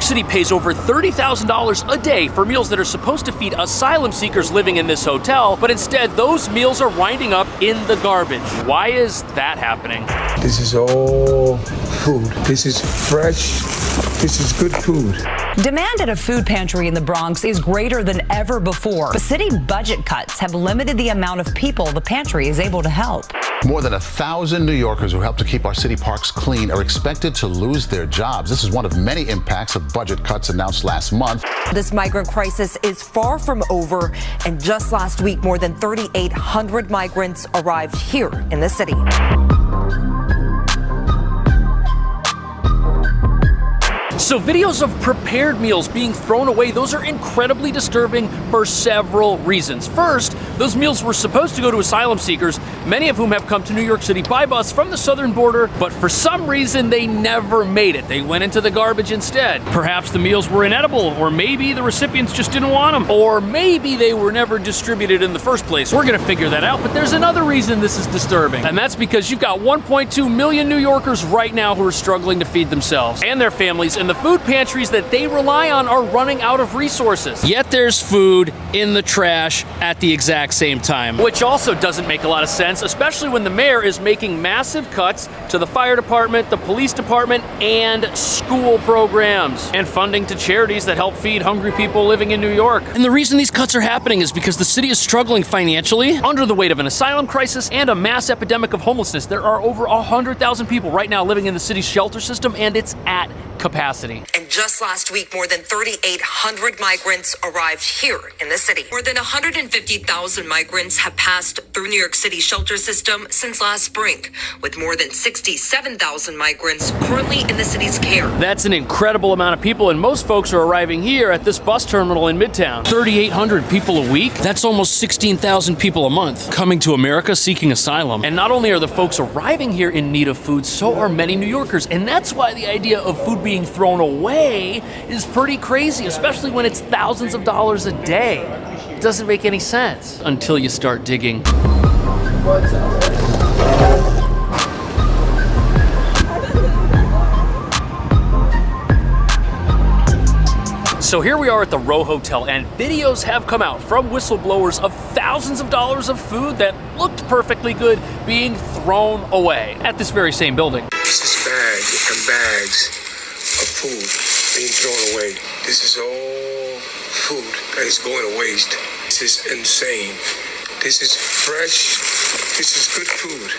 City pays over $30,000 a day for meals that are supposed to feed asylum seekers living in this hotel, but instead those meals are winding up in the garbage. Why is that happening? This is all food. This is fresh. This is good food. Demand at a food pantry in the Bronx is greater than ever before, but city budget cuts have limited the amount of people the pantry is able to help. More than 1,000 New Yorkers who help to keep our city parks clean are expected to lose their jobs. This is one of many impacts of budget cuts announced last month. This migrant crisis is far from over, and just last week, more than 3,800 migrants arrived here in the city. So videos of prepared meals being thrown away, those are incredibly disturbing for several reasons. First, those meals were supposed to go to asylum seekers, many of whom have come to New York City by bus from the southern border, but for some reason they never made it. They went into the garbage instead. Perhaps the meals were inedible, or maybe the recipients just didn't want them, or maybe they were never distributed in the first place. We're gonna figure that out, but there's another reason this is disturbing, and that's because you've got 1.2 million New Yorkers right now who are struggling to feed themselves and their families, and the food pantries that they rely on are running out of resources. Yet there's food in the trash at the exact same time, which also doesn't make a lot of sense, especially when the mayor is making massive cuts to the fire department, the police department, and school programs, and funding to charities that help feed hungry people living in New York. And the reason these cuts are happening is because the city is struggling financially under the weight of an asylum crisis and a mass epidemic of homelessness. There are over 100,000 people right now living in the city's shelter system, and it's at capacity. And just last week, more than 3,800 migrants arrived here in the city. More than 150,000 migrants have passed through New York City's shelter system since last spring, with more than 67,000 migrants currently in the city's care. That's an incredible amount of people, and most folks are arriving here at this bus terminal in Midtown. 3,800 people a week? That's almost 16,000 people a month coming to America seeking asylum. And not only are the folks arriving here in need of food, so are many New Yorkers, and that's why the idea of food being thrown away is pretty crazy, especially when it's thousands of dollars a day. It doesn't make any sense until you start digging. So here we are at the Row Hotel, and videos have come out from whistleblowers of thousands of dollars of food that looked perfectly good being thrown away at this very same building. This is bags and bags of food being thrown away. This is all food that is going to waste. This is insane. This is fresh. This is good food.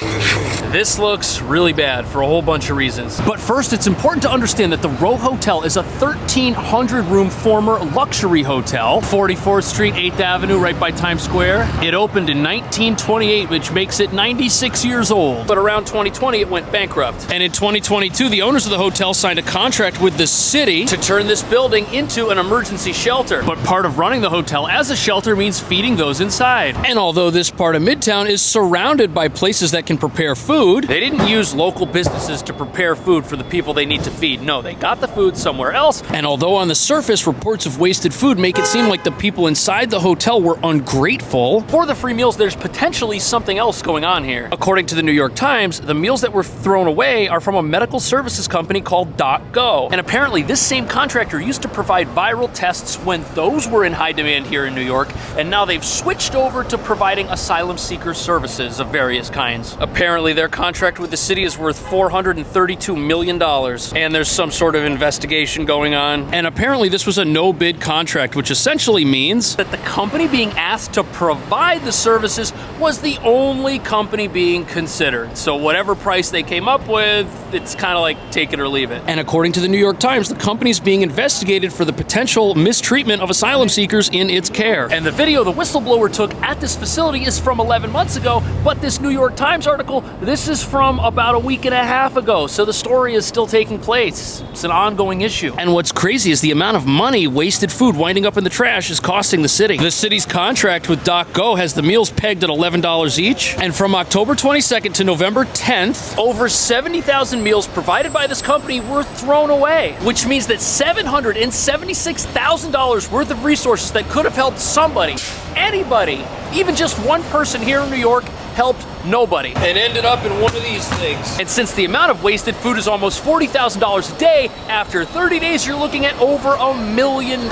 Good food. This looks really bad for a whole bunch of reasons. But first, it's important to understand that the Row Hotel is a 1,300-room former luxury hotel, 44th Street, 8th Avenue, right by Times Square. It opened in 1928, which makes it 96 years old. But around 2020, it went bankrupt. And in 2022, the owners of the hotel signed a contract with the city to turn this building into an emergency shelter. But part of running the hotel as a shelter means feeding those inside. And although this part of Midtown is surrounded by places that can prepare food, they didn't use local businesses to prepare food for the people they need to feed. No, they got the food somewhere else. And although on the surface, reports of wasted food make it seem like the people inside the hotel were ungrateful, for the free meals, there's potentially something else going on here. According to the New York Times, the meals that were thrown away are from a medical services company called .go. And apparently this same contractor used to provide viral tests when those were in high demand here in New York, and now they've switched over to providing asylum seeker services of various kinds. Apparently their contract with the city is worth $432 million, and there's some sort of investigation going on. And apparently this was a no-bid contract, which essentially means that the company being asked to provide the services was the only company being considered. So whatever price they came up with, it's kind of like take it or leave it. And according to the New York Times, the company's being investigated for the potential mistreatment of asylum seekers in its care. And the video the whistleblower took at this facility is from 11 months ago, but this New York Times article, this is from about a week and a half ago, so the story is still taking place. It's an ongoing issue. And what's crazy is the amount of money wasted food winding up in the trash is costing the city. The city's contract with .go has the meals pegged at $11 each, and from October 22nd to November 10th, over 70,000 meals provided by this company were thrown away, which means that $776,000 worth of resources that could have helped somebody anybody, even just one person here in New York, helped nobody and ended up in one of these things. And since the amount of wasted food is almost $40,000 a day, after 30 days you're looking at over $1 million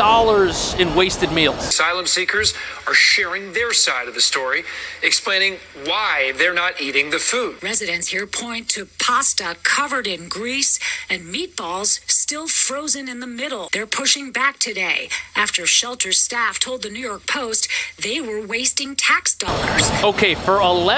in wasted meals. Asylum seekers are sharing their side of the story, explaining why they're not eating the food. Residents here point to pasta covered in grease and meatballs still frozen in the middle. They're pushing back today after shelter staff told the New York Post they were wasting tax dollars. Okay, for $11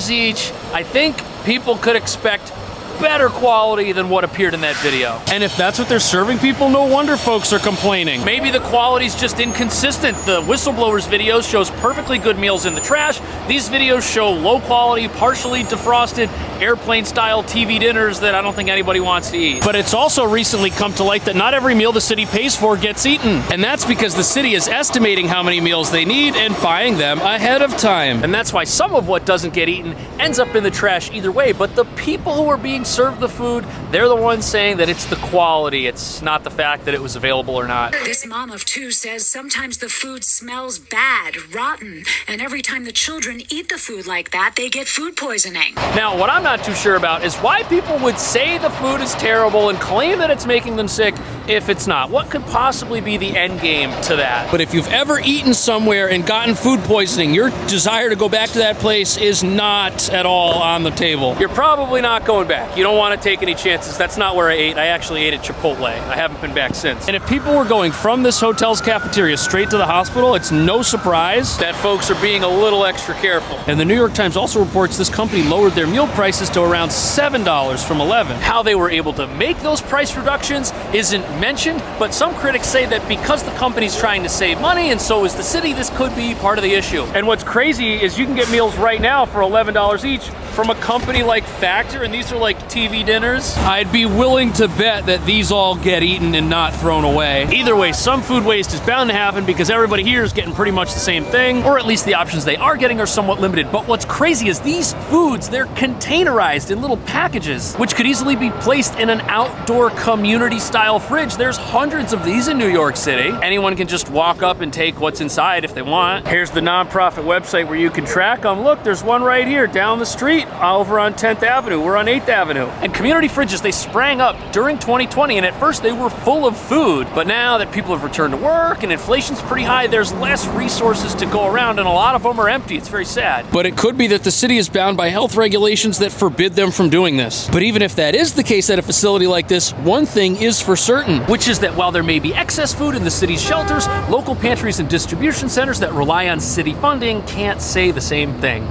each, I think people could expect better quality than what appeared in that video. And if that's what they're serving people, no wonder folks are complaining. Maybe the quality's just inconsistent. The whistleblowers videos shows perfectly good meals in the trash. These videos show low quality, partially defrosted, airplane-style TV dinners that I don't think anybody wants to eat. But it's also recently come to light that not every meal the city pays for gets eaten. And that's because the city is estimating how many meals they need and buying them ahead of time. And that's why some of what doesn't get eaten ends up in the trash either way. But the people who are being served the food, they're the ones saying that it's the quality. It's not the fact that it was available or not. This mom of two says sometimes the food smells bad, rotten, and every time the children eat the food like that, they get food poisoning. Now, what I'm not too sure about is why people would say the food is terrible and claim that it's making them sick if it's not. What could possibly be the end game to that? But if you've ever eaten somewhere and gotten food poisoning, your desire to go back to that place is not at all on the table. You're probably not going back. You don't want to take any chances. That's not where I ate. I actually ate at Chipotle. I haven't been back since. And if people were going from this hotel's cafeteria straight to the hospital, it's no surprise that folks are being a little extra careful. And the New York Times also reports this company lowered their meal prices to around $7 from $11. How they were able to make those price reductions isn't mentioned, but some critics say that because the company's trying to save money and so is the city, this could be part of the issue. And what's crazy is you can get meals right now for $11 each from a company like Factor, and these are like TV dinners. I'd be willing to bet that these all get eaten and not thrown away. Either way, some food waste is bound to happen because everybody here is getting pretty much the same thing, or at least the options they are getting are somewhat limited. But what's crazy is these foods, they're containerized in little packages, which could easily be placed in an outdoor community-style fridge. There's hundreds of these in New York City. Anyone can just walk up and take what's inside if they want. Here's the nonprofit website where you can track them. Look, there's one right here down the street over on 10th Avenue. We're on 8th Avenue. And community fridges, they sprang up during 2020, and at first they were full of food. But now that people have returned to work and inflation's pretty high, there's less resources to go around, and a lot of them are empty. It's very sad. But it could be that the city is bound by health regulations that forbid them from doing this. But even if that is the case at a facility like this, one thing is for certain, which is that while there may be excess food in the city's shelters, local pantries and distribution centers that rely on city funding can't say the same thing.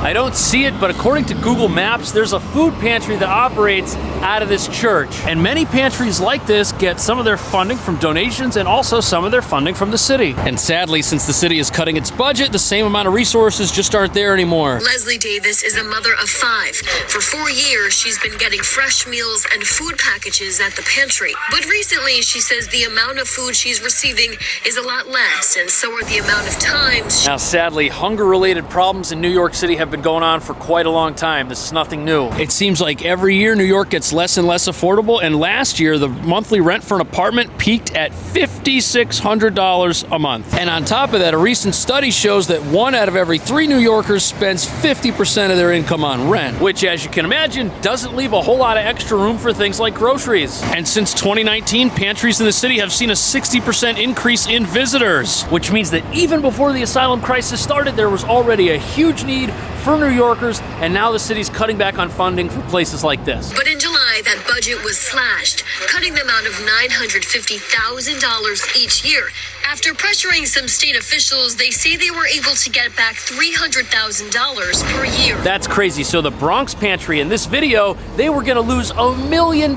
I don't see it, but according to Google Maps, there's a food pantry that operates out of this church. And many pantries like this get some of their funding from donations and also some of their funding from the city. And sadly, since the city is cutting its budget, the same amount of resources just aren't there anymore. Leslie Davis is a mother of 5. For 4 years, she's been getting fresh meals and food packages at the pantry. But recently, she says the amount of food she's receiving is a lot less, and so are the amount of times. Now, sadly, hunger-related problems in New York City have been going on for quite a long time. This is nothing new. It seems like every year New York gets less and less affordable, and last year the monthly rent for an apartment peaked at $5,600 a month. And on top of that, a recent study shows that 1 out of every 3 New Yorkers spends 50% of their income on rent, which, as you can imagine, doesn't leave a whole lot of extra room for things like groceries. And since 2019, pantries in the city have seen a 60% increase in visitors, which means that even before the asylum crisis started, there was already a huge need for New Yorkers, and now the city's cutting back on funding for places like this. But in July, that budget was slashed, cutting them out of $950,000 each year. After pressuring some state officials, they say they were able to get back $300,000 per year. That's crazy. So the Bronx Pantry in this video, they were going to lose $1 million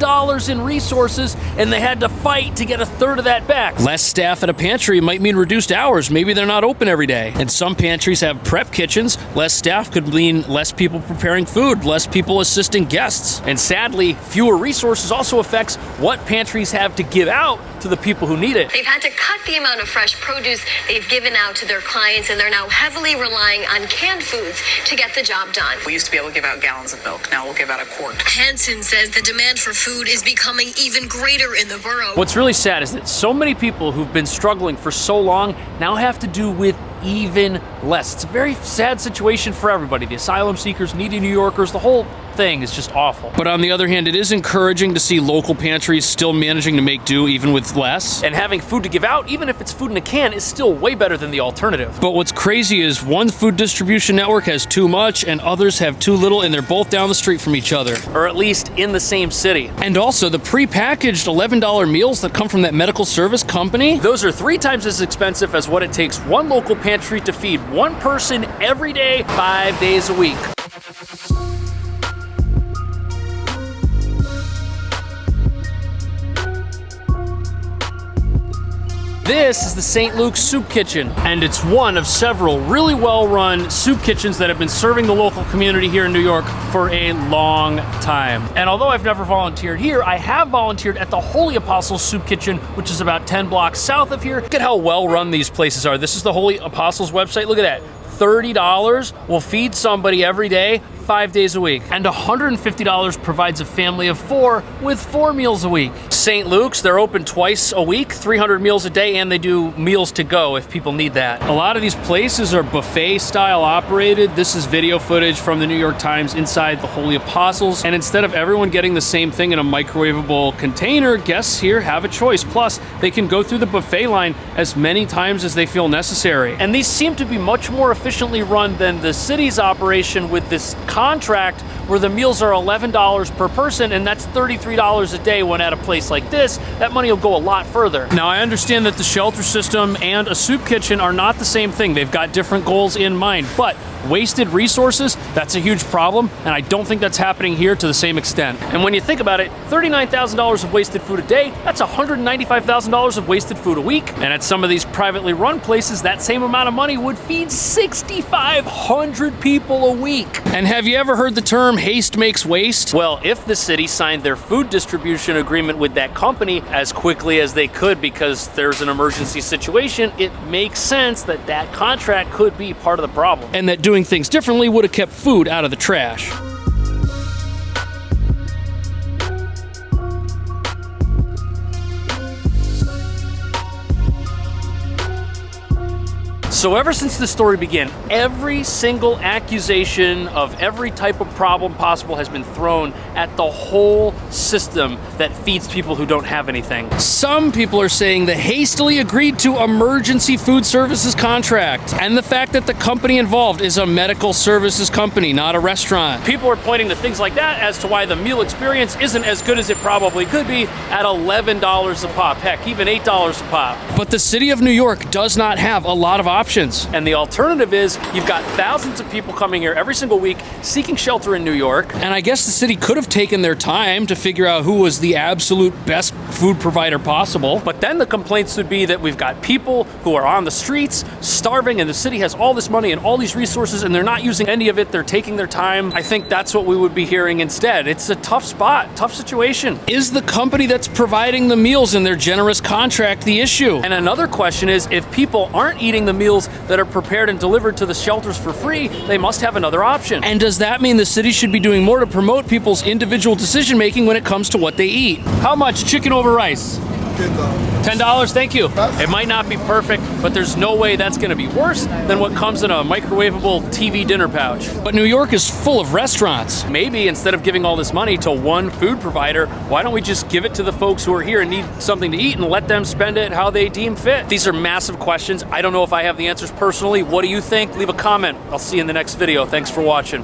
in resources, and they had to fight to get a third of that back. Less staff at a pantry might mean reduced hours. Maybe they're not open every day. And some pantries have prep kitchens. Less staff could mean less people preparing food, less people assisting guests. And sadly, fewer resources also affects what pantries have to give out to the people who need it. They've had to cut the amount of fresh produce they've given out to their clients, and they're now heavily relying on canned foods to get the job done. We used to be able to give out gallons of milk. Now we'll give out a quart. Hansen says the demand for food is becoming even greater in the borough. What's really sad is that so many people who've been struggling for so long now have to do with even less. It's a very sad situation for everybody. The asylum seekers, needy New Yorkers, the whole thing is just awful. But on the other hand, it is encouraging to see local pantries still managing to make do even with less. And having food to give out, even if it's food in a can, is still way better than the alternative. But what's crazy is one food distribution network has too much and others have too little, and they're both down the street from each other. Or at least in the same city. And also, the prepackaged $11 meals that come from that medical service company, those are 3 times as expensive as what it takes one local pantry to feed one person every day, 5 days a week. This is the St. Luke's Soup Kitchen, and it's one of several really well-run soup kitchens that have been serving the local community here in New York for a long time. And although I've never volunteered here, I have volunteered at the Holy Apostles Soup Kitchen, which is about 10 blocks south of here. Look at how well-run these places are. This is the Holy Apostles website. Look at that. $30 will feed somebody every day, 5 days a week. And $150 provides a family of 4 with 4 meals a week. St. Luke's, they're open twice a week, 300 meals a day, and they do meals to go if people need that. A lot of these places are buffet style operated. This is video footage from the New York Times inside the Holy Apostles. And instead of everyone getting the same thing in a microwavable container, guests here have a choice. Plus, they can go through the buffet line as many times as they feel necessary. And these seem to be much more efficiently run than the city's operation with this contract where the meals are $11 per person, and that's $33 a day, when at a place like this, that money will go a lot further. Now, I understand that the shelter system and a soup kitchen are not the same thing. They've got different goals in mind, but wasted resources, that's a huge problem, and I don't think that's happening here to the same extent. And when you think about it, $39,000 of wasted food a day, that's $195,000 of wasted food a week. And at some of these privately run places, that same amount of money would feed 6,500 people a week. And have you ever heard the term haste makes waste? Well, if the city signed their food distribution agreement with that company as quickly as they could because there's an emergency situation, it makes sense that that contract could be part of the problem. And that doing things differently would have kept food out of the trash. So ever since the story began, every single accusation of every type of problem possible has been thrown at the whole system that feeds people who don't have anything. Some people are saying the hastily agreed to emergency food services contract and the fact that the company involved is a medical services company, not a restaurant. People are pointing to things like that as to why the meal experience isn't as good as it probably could be at $11 a pop, heck, even $8 a pop. But the city of New York does not have a lot of options. And the alternative is you've got thousands of people coming here every single week seeking shelter in New York. And I guess the city could have taken their time to figure out who was the absolute best food provider possible. But then the complaints would be that we've got people who are on the streets starving, and the city has all this money and all these resources and they're not using any of it. They're taking their time. I think that's what we would be hearing instead. It's a tough spot, tough situation. Is the company that's providing the meals in their generous contract the issue? And another question is, if people aren't eating the meals that are prepared and delivered to the shelters for free, they must have another option. And does that mean the city should be doing more to promote people's individual decision making when it comes to what they eat? How much chicken over rice? $10, thank you. It might not be perfect, but there's no way that's gonna be worse than what comes in a microwavable TV dinner pouch. But New York is full of restaurants. Maybe instead of giving all this money to one food provider, why don't we just give it to the folks who are here and need something to eat and let them spend it how they deem fit? These are massive questions. I don't know if I have the answers personally. What do you think? Leave a comment. I'll see you in the next video. Thanks for watching.